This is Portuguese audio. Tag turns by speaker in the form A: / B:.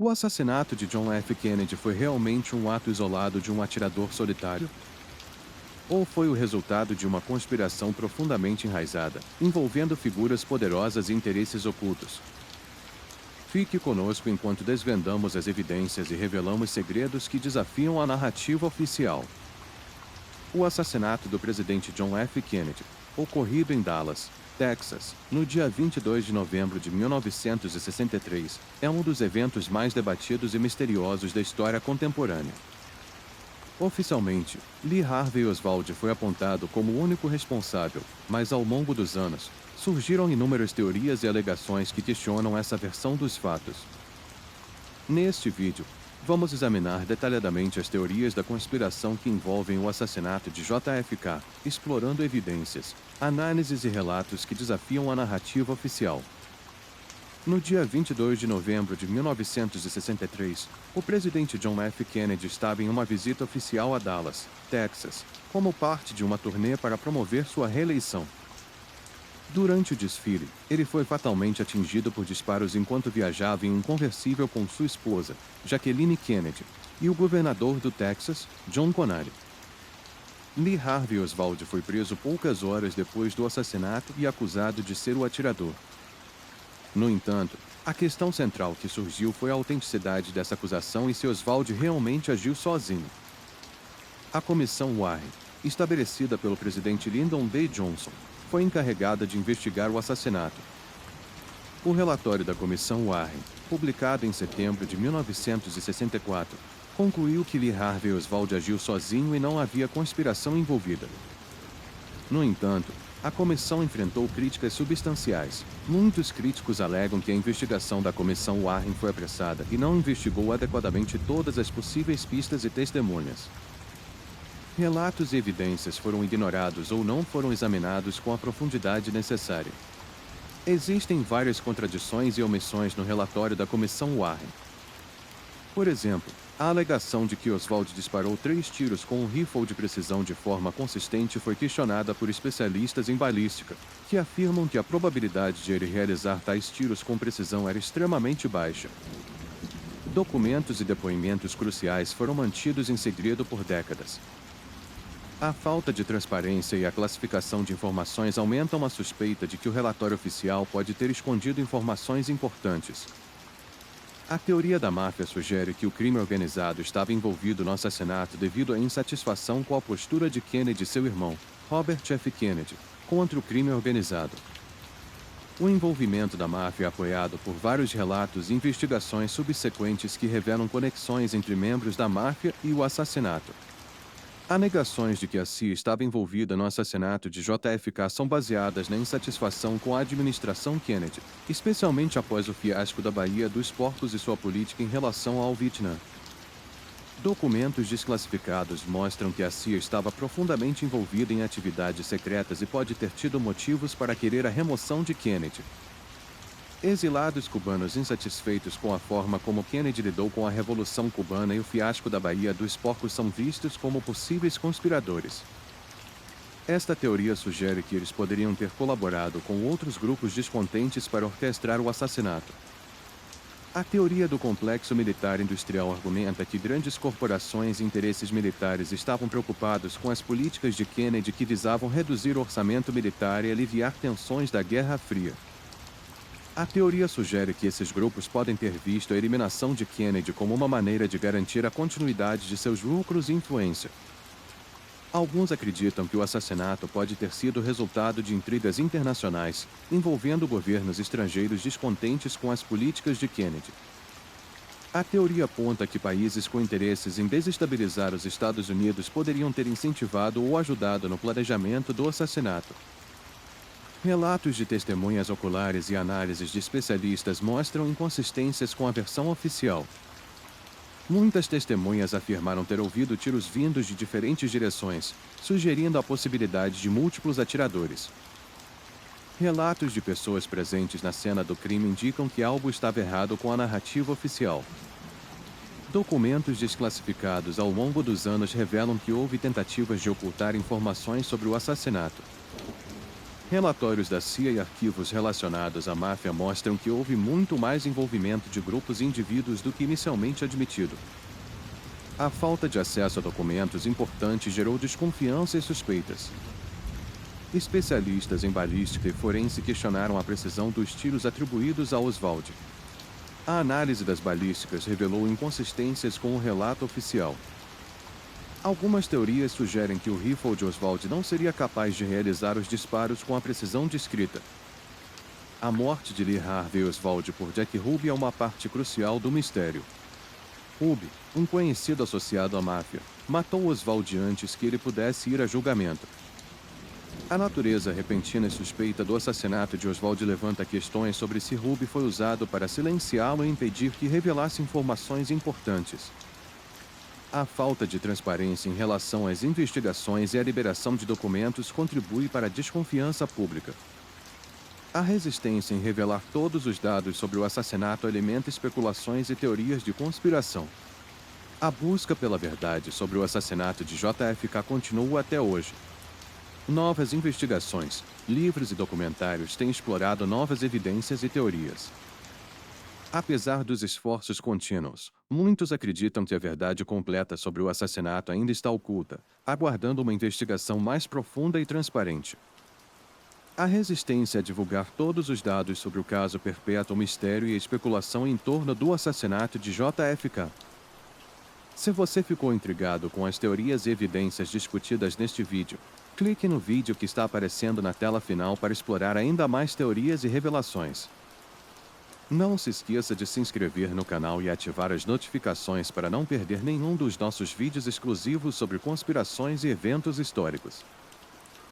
A: O assassinato de John F. Kennedy foi realmente um ato isolado de um atirador solitário? Ou foi o resultado de uma conspiração profundamente enraizada, envolvendo figuras poderosas e interesses ocultos? Fique conosco enquanto desvendamos as evidências e revelamos segredos que desafiam a narrativa oficial. O assassinato do presidente John F. Kennedy, ocorrido em Dallas, Texas, no dia 22 de novembro de 1963, é um dos eventos mais debatidos e misteriosos da história contemporânea. Oficialmente, Lee Harvey Oswald foi apontado como o único responsável, mas ao longo dos anos, surgiram inúmeras teorias e alegações que questionam essa versão dos fatos. Neste vídeo, vamos examinar detalhadamente as teorias da conspiração que envolvem o assassinato de JFK, explorando evidências, análises e relatos que desafiam a narrativa oficial. No dia 22 de novembro de 1963, o presidente John F. Kennedy estava em uma visita oficial a Dallas, Texas, como parte de uma turnê para promover sua reeleição. Durante o desfile, ele foi fatalmente atingido por disparos enquanto viajava em um conversível com sua esposa, Jacqueline Kennedy, e o governador do Texas, John Connally. Lee Harvey Oswald foi preso poucas horas depois do assassinato e acusado de ser o atirador. No entanto, a questão central que surgiu foi a autenticidade dessa acusação e se Oswald realmente agiu sozinho. A Comissão Warren, estabelecida pelo presidente Lyndon B. Johnson, foi encarregada de investigar o assassinato. O relatório da Comissão Warren, publicado em setembro de 1964, concluiu que Lee Harvey Oswald agiu sozinho e não havia conspiração envolvida. No entanto, a comissão enfrentou críticas substanciais. Muitos críticos alegam que a investigação da Comissão Warren foi apressada e não investigou adequadamente todas as possíveis pistas e testemunhas. Relatos e evidências foram ignorados ou não foram examinados com a profundidade necessária. Existem várias contradições e omissões no relatório da Comissão Warren. Por exemplo, a alegação de que Oswald disparou 3 tiros com um rifle de precisão de forma consistente foi questionada por especialistas em balística, que afirmam que a probabilidade de ele realizar tais tiros com precisão era extremamente baixa. Documentos e depoimentos cruciais foram mantidos em segredo por décadas. A falta de transparência e a classificação de informações aumentam a suspeita de que o relatório oficial pode ter escondido informações importantes. A teoria da máfia sugere que o crime organizado estava envolvido no assassinato devido à insatisfação com a postura de Kennedy e seu irmão, Robert F. Kennedy, contra o crime organizado. O envolvimento da máfia é apoiado por vários relatos e investigações subsequentes que revelam conexões entre membros da máfia e o assassinato. Alegações de que a CIA estava envolvida no assassinato de JFK são baseadas na insatisfação com a administração Kennedy, especialmente após o fiasco da Baía dos Porcos e sua política em relação ao Vietnã. Documentos desclassificados mostram que a CIA estava profundamente envolvida em atividades secretas e pode ter tido motivos para querer a remoção de Kennedy. Exilados cubanos insatisfeitos com a forma como Kennedy lidou com a Revolução Cubana e o fiasco da Baía dos Porcos são vistos como possíveis conspiradores. Esta teoria sugere que eles poderiam ter colaborado com outros grupos descontentes para orquestrar o assassinato. A teoria do complexo militar industrial argumenta que grandes corporações e interesses militares estavam preocupados com as políticas de Kennedy que visavam reduzir o orçamento militar e aliviar tensões da Guerra Fria. A teoria sugere que esses grupos podem ter visto a eliminação de Kennedy como uma maneira de garantir a continuidade de seus lucros e influência. Alguns acreditam que o assassinato pode ter sido resultado de intrigas internacionais, envolvendo governos estrangeiros descontentes com as políticas de Kennedy. A teoria aponta que países com interesses em desestabilizar os Estados Unidos poderiam ter incentivado ou ajudado no planejamento do assassinato. Relatos de testemunhas oculares e análises de especialistas mostram inconsistências com a versão oficial. Muitas testemunhas afirmaram ter ouvido tiros vindos de diferentes direções, sugerindo a possibilidade de múltiplos atiradores. Relatos de pessoas presentes na cena do crime indicam que algo estava errado com a narrativa oficial. Documentos desclassificados ao longo dos anos revelam que houve tentativas de ocultar informações sobre o assassinato. Relatórios da CIA e arquivos relacionados à máfia mostram que houve muito mais envolvimento de grupos e indivíduos do que inicialmente admitido. A falta de acesso a documentos importantes gerou desconfiança e suspeitas. Especialistas em balística e forense questionaram a precisão dos tiros atribuídos a Oswald. A análise das balísticas revelou inconsistências com o relato oficial. Algumas teorias sugerem que o rifle de Oswald não seria capaz de realizar os disparos com a precisão descrita. A morte de Lee Harvey Oswald por Jack Ruby é uma parte crucial do mistério. Ruby, um conhecido associado à máfia, matou Oswald antes que ele pudesse ir a julgamento. A natureza repentina e suspeita do assassinato de Oswald levanta questões sobre se Ruby foi usado para silenciá-lo e impedir que revelasse informações importantes. A falta de transparência em relação às investigações e a liberação de documentos contribui para a desconfiança pública. A resistência em revelar todos os dados sobre o assassinato alimenta especulações e teorias de conspiração. A busca pela verdade sobre o assassinato de JFK continua até hoje. Novas investigações, livros e documentários têm explorado novas evidências e teorias. Apesar dos esforços contínuos, muitos acreditam que a verdade completa sobre o assassinato ainda está oculta, aguardando uma investigação mais profunda e transparente. A resistência a divulgar todos os dados sobre o caso perpetua o mistério e a especulação em torno do assassinato de JFK. Se você ficou intrigado com as teorias e evidências discutidas neste vídeo, clique no vídeo que está aparecendo na tela final para explorar ainda mais teorias e revelações. Não se esqueça de se inscrever no canal e ativar as notificações para não perder nenhum dos nossos vídeos exclusivos sobre conspirações e eventos históricos.